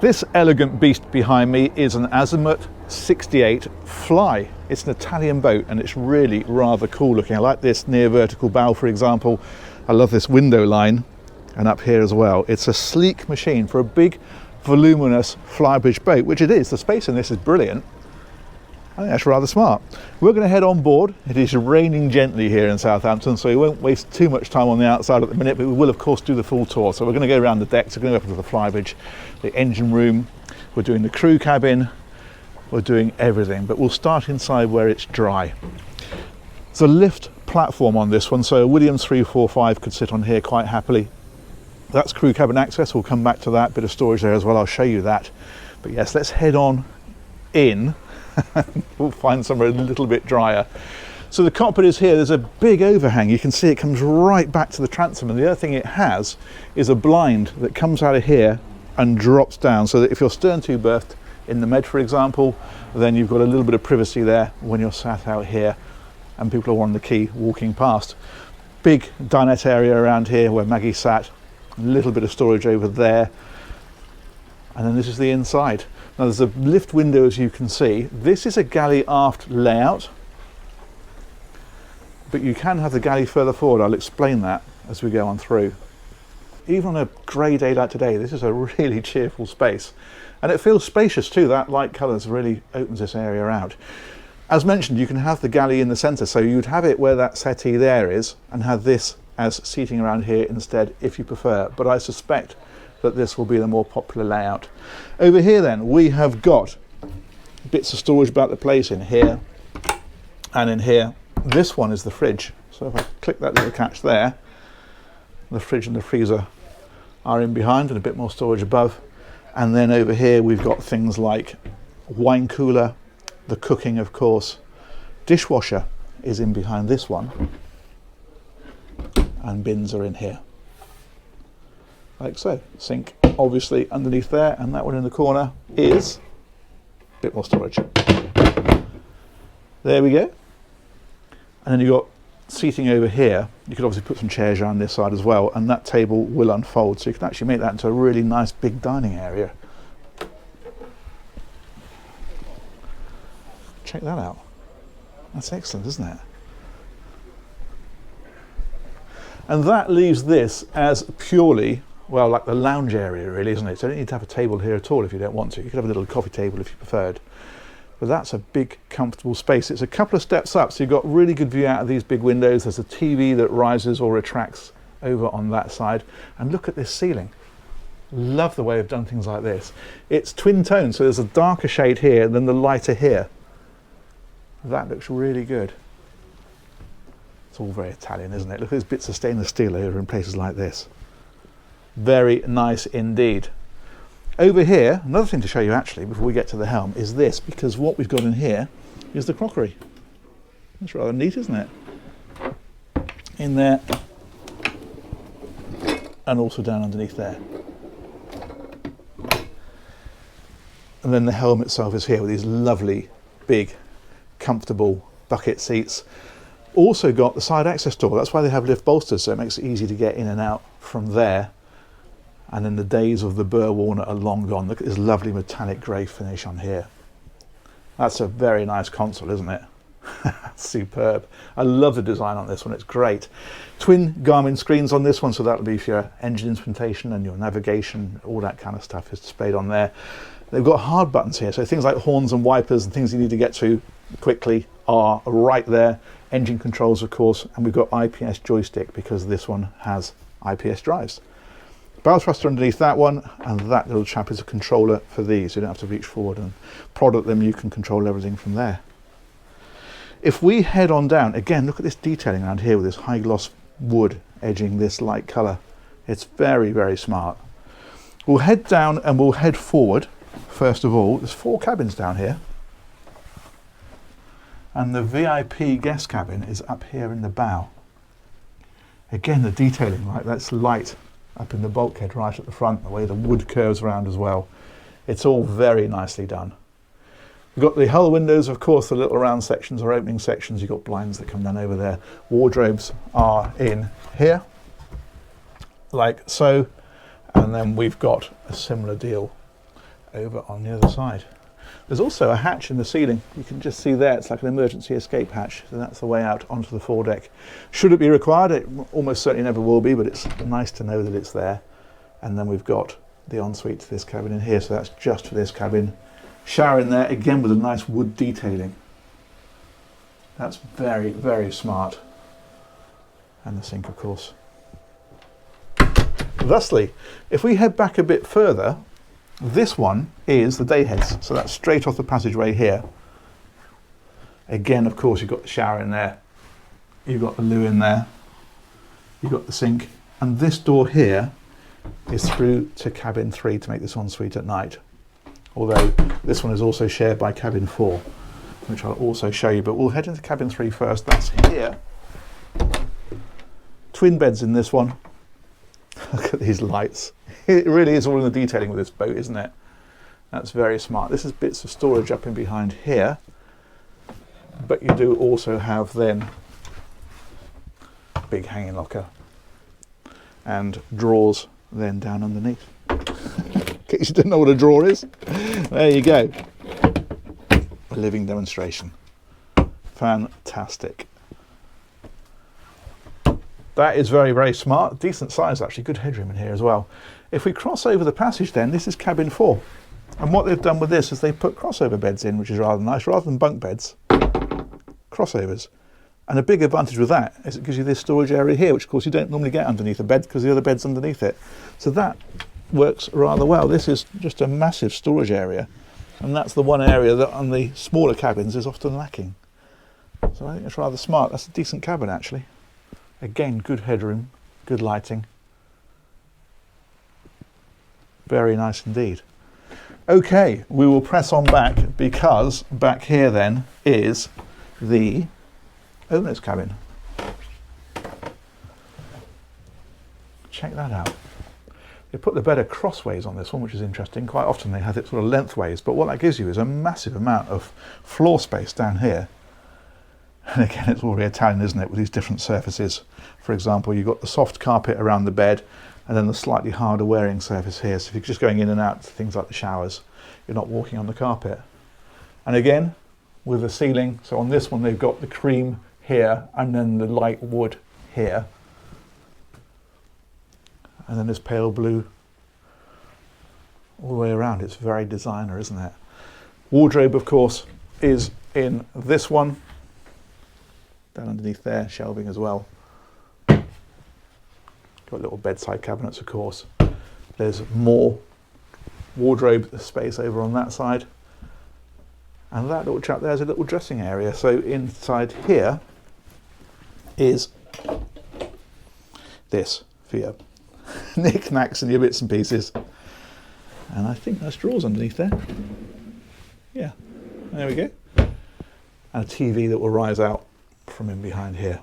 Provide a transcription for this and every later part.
This elegant beast behind me is an Azimut 68 Fly. It's an Italian boat and it's really rather cool looking. I like this near vertical bow, for example. I love this window line and up here as well. It's a sleek machine for a big, voluminous Flybridge boat, which it is. The space in this is brilliant. I think that's rather smart. We're going to head on board. It is raining gently here in Southampton, so we won't waste too much time on the outside at the minute, but we will of course do the full tour. So we're going to go around the decks, we're going to go up to the Flybridge, the engine room, we're doing the crew cabin, we're doing everything, but we'll start inside where it's dry. There's a lift platform on this one, so a Williams 345 could sit on here quite happily. That's crew cabin access, we'll come back to that, bit of storage there as well, I'll show you that. But yes, let's head on in. We'll find somewhere a little bit drier. So the cockpit is here. There's a big overhang. You can see it comes right back to the transom, and the other thing it has is a blind that comes out of here and drops down, so that if you're stern to berthed in the Med, for example, then you've got a little bit of privacy there when you're sat out here and people are on the quay walking past. Big dinette area around here where Maggie sat, a little bit of storage over there, and then this is the inside. Now there's a lift window, as you can see. This is a galley aft layout, but you can have the galley further forward. I'll explain that as we go on through. Even on a grey day like today, this is a really cheerful space. And it feels spacious too. That light colours really opens this area out. As mentioned, you can have the galley in the centre, so you'd have it where that settee there is and have this as seating around here instead if you prefer. But I suspect that this will be the more popular layout. Over here then, we have got bits of storage about the place in here and in here. This one is the fridge. So if I click that little catch there, the fridge and the freezer are in behind and a bit more storage above. And then over here we've got things like wine cooler, the cooking of course, dishwasher is in behind this one, and bins are in here. Like so. Sink obviously underneath there, and that one in the corner is a bit more storage. There we go. And then you've got seating over here. You could obviously put some chairs around this side as well, and that table will unfold, so you can actually make that into a really nice big dining area. Check that out. That's excellent, isn't it? And that leaves this as purely, well, like the lounge area really, isn't it? So you don't need to have a table here at all if you don't want to. You could have a little coffee table if you preferred. But that's a big, comfortable space. It's a couple of steps up, so you've got really good view out of these big windows. There's a TV that rises or retracts over on that side. And look at this ceiling. Love the way they've done things like this. It's twin tone, so there's a darker shade here than the lighter here. That looks really good. It's all very Italian, isn't it? Look at these bits of stainless steel over in places like this. Very nice indeed. Over here, another thing to show you actually before we get to the helm is this, because what we've got in here is the crockery. That's rather neat, isn't it? In there, and also down underneath there. And then the helm itself is here with these lovely, big, comfortable bucket seats. Also got the side access door. That's why they have lift bolsters, so it makes it easy to get in and out from there. And then the days of the burr walnut are long gone. Look at this lovely metallic grey finish on here. That's a very nice console, isn't it? Superb. I love the design on this one, it's great. Twin Garmin screens on this one, so that'll be for your engine instrumentation and your navigation, all that kind of stuff is displayed on there. They've got hard buttons here, so things like horns and wipers and things you need to get to quickly are right there. Engine controls, of course, and we've got IPS joystick because this one has IPS drives. Bow thruster underneath that one, and that little chap is a controller for these. You don't have to reach forward and prod at them, you can control everything from there. If we head on down, again, look at this detailing around here with this high gloss wood edging this light colour. It's very, very smart. We'll head down and we'll head forward. First of all, there's 4 cabins down here. And the VIP guest cabin is up here in the bow. Again, the detailing, right, that's light up in the bulkhead right at the front, the way the wood curves around as well. It's all very nicely done. We've got the hull windows, of course, the little round sections or opening sections. You've got blinds that come down over there. Wardrobes are in here, like so. And then we've got a similar deal over on the other side. There's also a hatch in the ceiling. You can just see there, it's like an emergency escape hatch. So that's the way out onto the foredeck. Should it be required? It almost certainly never will be, but it's nice to know that it's there. And then we've got the ensuite to this cabin in here. So that's just for this cabin. Shower in there, again with a nice wood detailing. That's very, very smart. And the sink, of course. Thusly, if we head back a bit further, this one is the day heads. So that's straight off the passageway here. Again, of course, you've got the shower in there. You've got the loo in there. You've got the sink. And this door here is through to cabin 3 to make this ensuite at night. Although this one is also shared by cabin 4, which I'll also show you. But we'll head into cabin 3 first. That's here. Twin beds in this one. Look at these lights. It really is all in the detailing with this boat, isn't it? That's very smart. This is bits of storage up in behind here. But you do also have then a big hanging locker and drawers then down underneath. In case you didn't know what a drawer is, there you go. A living demonstration. Fantastic. That is very, very smart. Decent size, actually. Good headroom in here as well. If we cross over the passage then, this is cabin 4. And what they've done with this is they've put crossover beds in, which is rather nice. Rather than bunk beds, crossovers. And a big advantage with that is it gives you this storage area here, which of course you don't normally get underneath a bed because the other bed's underneath it. So that works rather well. This is just a massive storage area. And that's the one area that on the smaller cabins is often lacking. So I think it's rather smart. That's a decent cabin, actually. Again, good headroom, good lighting. Very nice indeed. Okay, we will press on back because back here then is the owner's cabin. Check that out. They put the bed crossways on this one, which is interesting. Quite often they have it sort of lengthways, but what that gives you is a massive amount of floor space down here. And again, it's all very Italian, isn't it, with these different surfaces. For example, you've got the soft carpet around the bed and then the slightly harder wearing surface here. So if you're just going in and out to things like the showers, you're not walking on the carpet. And again, with the ceiling, so on this one they've got the cream here and then the light wood here. And then this pale blue all the way around. It's very designer, isn't it? Wardrobe, of course, is in this one. Down underneath there, shelving as well. Got little bedside cabinets, of course. There's more wardrobe space over on that side. And that little chap there's a little dressing area. So inside here is this for your knick-knacks and your bits and pieces. And I think there's drawers underneath there. Yeah, there we go. And a TV that will rise out from in behind here.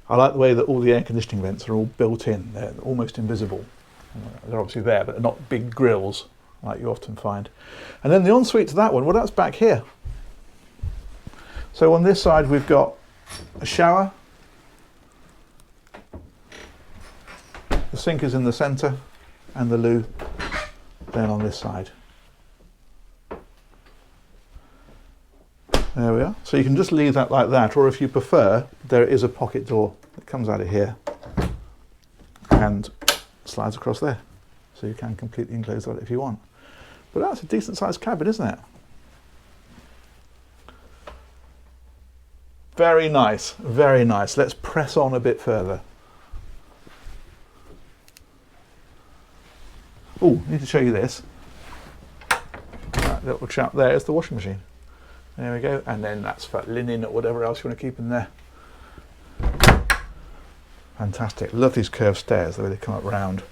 I like the way that all the air conditioning vents are all built in. They're almost invisible. They're obviously there, but they're not big grills like you often find. And then the ensuite to that one, well, that's back here. So on this side we've got a shower. The sink is in the centre and the loo then on this side. There we are. So you can just leave that like that, or if you prefer, there is a pocket door that comes out of here and slides across there. So you can completely enclose that if you want. But that's a decent sized cabin, isn't it? Very nice, very nice. Let's press on a bit further. Oh, I need to show you this. That little chap there is the washing machine. There we go, and then that's for linen or whatever else you want to keep in there. Fantastic. Love these curved stairs, the way they come up round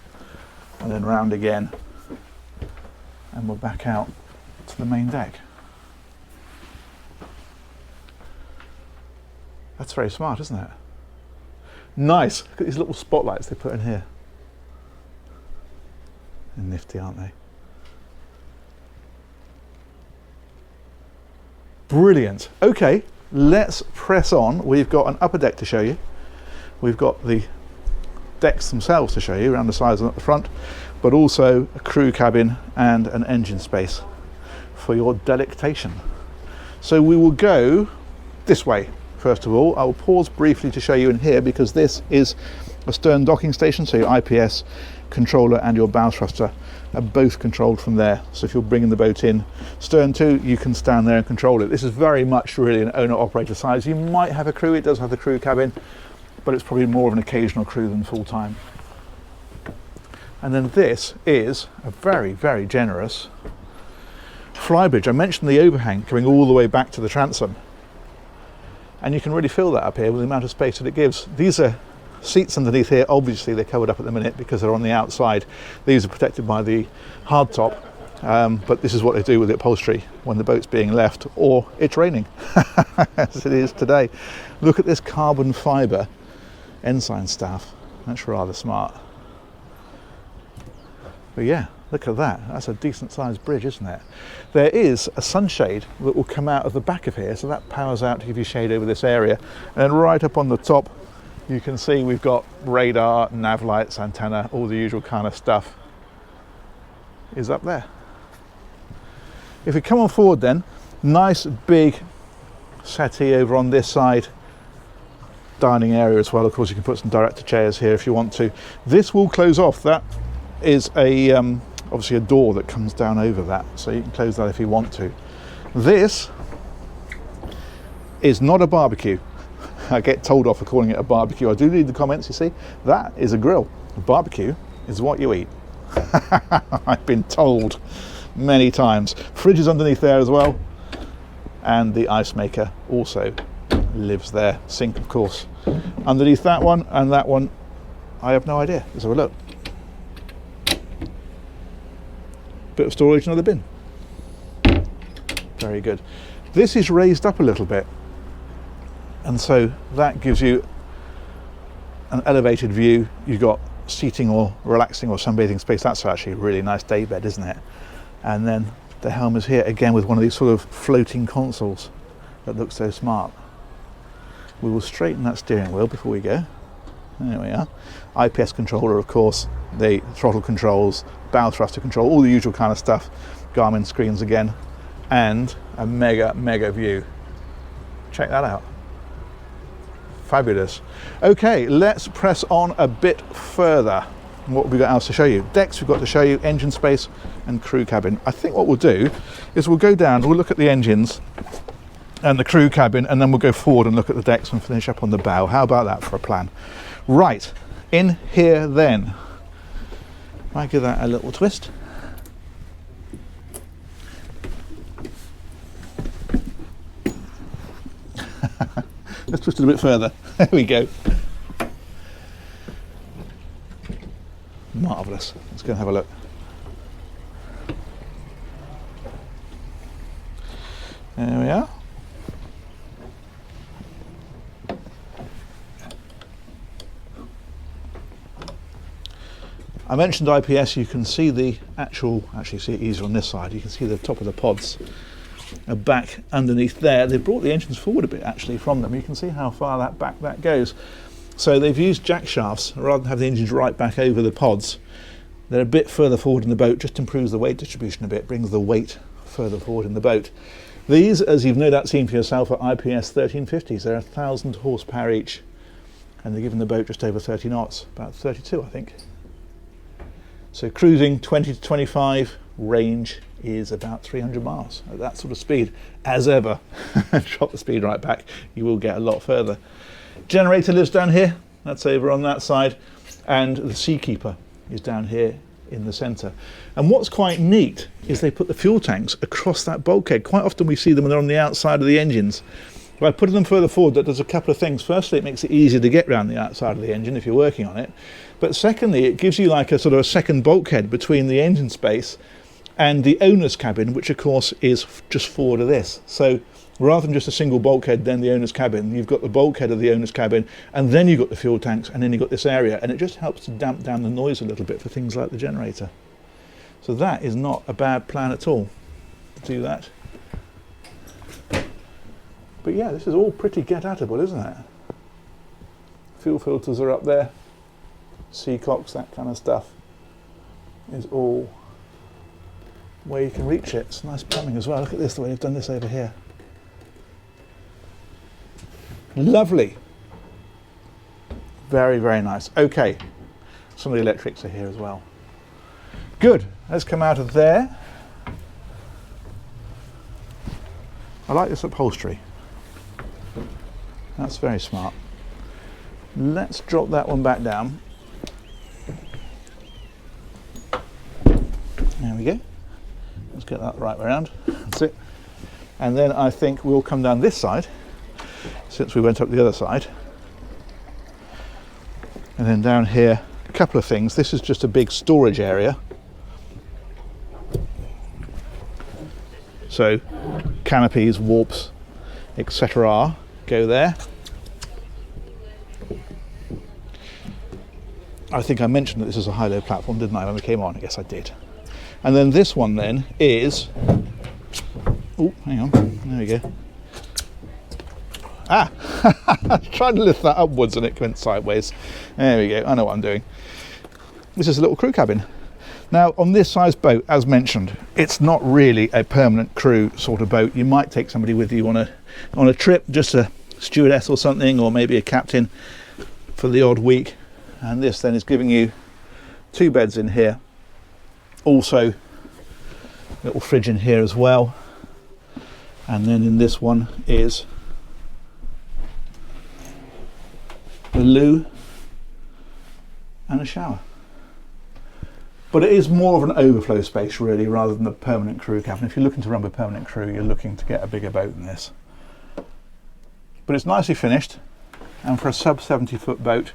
and then round again. And we're back out to the main deck. That's very smart, isn't it? Nice. Look at these little spotlights they put in here. They're nifty, aren't they? Brilliant. Okay, let's press on. We've got an upper deck to show you. We've got the decks themselves to show you around the sides and at the front, but also a crew cabin and an engine space for your delectation. So we will go this way. First of all, I will pause briefly to show you in here, because this is a stern docking station, so your IPS controller and your bow thruster are both controlled from there. So if you're bringing the boat in stern to, you can stand there and control it. This is very much really an owner-operator size. You might have a crew, it does have the crew cabin, but it's probably more of an occasional crew than full-time. And then this is a very, very generous Flybridge. I mentioned the overhang coming all the way back to the transom, and you can really feel that up here with the amount of space that it gives. These are seats underneath here. Obviously they're covered up at the minute because they're on the outside. These are protected by the hardtop, but this is what they do with the upholstery when the boat's being left or it's raining, as it is today. Look at this carbon fibre ensign staff. That's rather smart. But yeah, look at that. That's a decent sized bridge, isn't it? There is a sunshade that will come out of the back of here, so that powers out to give you shade over this area. And then right up on the top, you can see we've got radar, nav lights, antenna, all the usual kind of stuff is up there. If we come on forward then, nice big settee over on this side, dining area as well. Of course, you can put some director chairs here if you want to. This will close off. That is a obviously a door that comes down over that, so you can close that if you want to. This is not a barbecue. I get told off for calling it a barbecue. I do read the comments, you see. That is a grill. A barbecue is what you eat. I've been told many times. Fridge is underneath there as well, and the ice maker also lives there. Sink, of course, underneath that one, and that one I have no idea. Let's have a look. Bit of storage, another bin. Very good. This is raised up a little bit, and so that gives you an elevated view. You've got seating or relaxing or sunbathing space. That's actually a really nice day bed, isn't it? And then the helm is here again with one of these sort of floating consoles that looks so smart. We will straighten that steering wheel before we go. There we are. IPS controller, of course, the throttle controls, bow thruster control, all the usual kind of stuff. Garmin screens again, and a mega view. Check that out. Fabulous. Okay, let's press on a bit further. What have we got else to show you? Decks we've got to show you, engine space and crew cabin. I think what we'll do is we'll go down, we'll look at the engines and the crew cabin, and then we'll go forward and look at the decks and finish up on the bow. How about that for a plan? Right, in here then. I give that a little twist. Let's twist it a bit further. There we go. Marvellous. Let's go and have a look. There we are. I mentioned IPS. You can see the actually see it easier on this side. You can see the top of the pods are back underneath there. They've brought the engines forward a bit actually from them. You can see how far that back that goes. So they've used jack shafts rather than have the engines right back over the pods. They're a bit further forward in the boat, just improves the weight distribution a bit, brings the weight further forward in the boat. These, as you've no doubt seen for yourself, are IPS 1350s. They're 1,000 horsepower each, and they're giving the boat just over 30 knots, about 32 I think. So cruising 20 to 25, range is about 300 miles at that sort of speed. As ever, drop the speed right back, you will get a lot further. Generator lives down here, that's over on that side, and the Seakeeper is down here in the centre. And what's quite neat is they put the fuel tanks across that bulkhead. Quite often we see them when they're on the outside of the engines. By putting them further forward, that does a couple of things. Firstly, it makes it easier to get around the outside of the engine if you're working on it. But secondly, it gives you like a sort of a second bulkhead between the engine space and the owner's cabin, which of course is just forward of this. So rather than just a single bulkhead, then the owner's cabin, you've got the bulkhead of the owner's cabin, and then you've got the fuel tanks, and then you've got this area, and it just helps to damp down the noise a little bit for things like the generator. So that is not a bad plan at all to do that. But yeah, this is all pretty get-at-able, isn't it? Fuel filters are up there. seacocks, that kind of stuff is all where you can reach it. It's nice plumbing as well. Look at this, the way they've done this over here. Lovely. Very, very nice. Okay, some of the electrics are here as well. Good, let's come out of there. I like this upholstery. That's very smart. Let's drop that one back down. There we go. Let's get that right around. That's it. And then I think we'll come down this side, since we went up the other side. And then down here, a couple of things. This is just a big storage area. So canopies, warps, etc. go there. I think I mentioned that this is a high-low platform, didn't I, when we came on? Yes, I did. And then this one then is... Oh, hang on. There we go. Ah! I tried to lift that upwards and it went sideways. There we go. I know what I'm doing. This is a little crew cabin. Now, on this size boat, as mentioned, it's not really a permanent crew sort of boat. You might take somebody with you on a trip, just a stewardess or something, or maybe a captain for the odd week. And this then is giving you 2 beds in here. Also, a little fridge in here as well. And then in this one is the loo and a shower. But it is more of an overflow space really, rather than a permanent crew cabin. If you're looking to run a permanent crew, you're looking to get a bigger boat than this. But it's nicely finished, and for a sub 70-foot boat,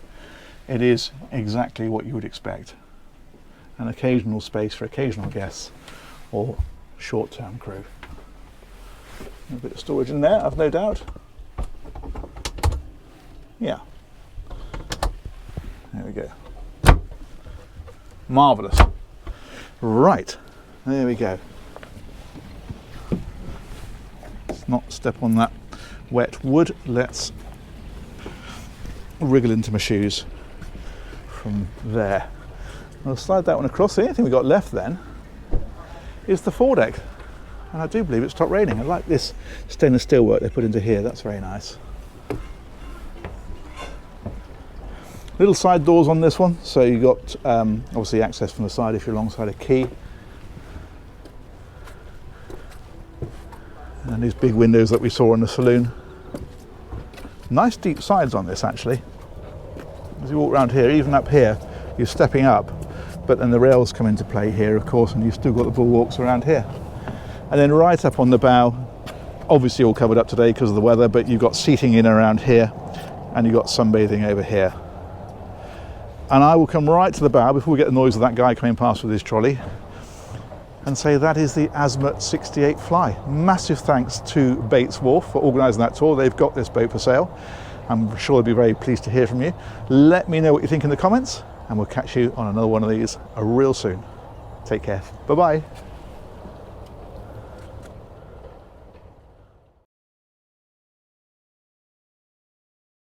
it is exactly what you would expect. An occasional space for occasional guests or short-term crew. A bit of storage in there, I've no doubt. Yeah. There we go. Marvellous. Right, there we go. Let's not step on that wet wood. Let's wriggle into my shoes from there. I'll slide that one across. The only thing we've got left then is the foredeck. And I do believe it's stopped raining. I like this stainless steel work they put into here. That's very nice. Little side doors on this one, so you've got obviously access from the side if you're alongside a quay. And these big windows that we saw in the saloon. Nice deep sides on this actually. As you walk around here, even up here, you're stepping up, but then the rails come into play here of course, and you've still got the bulwarks around here. And then right up on the bow, obviously all covered up today because of the weather, but you've got seating in around here, and you've got sunbathing over here. And I will come right to the bow before we get the noise of that guy coming past with his trolley and say that is the Azimut 68 Fly. Massive thanks to Bates Wharf for organising that tour. They've got this boat for sale. I'm sure they'll be very pleased to hear from you. Let me know what you think in the comments, and we'll catch you on another one of these real soon. Take care. Bye-bye.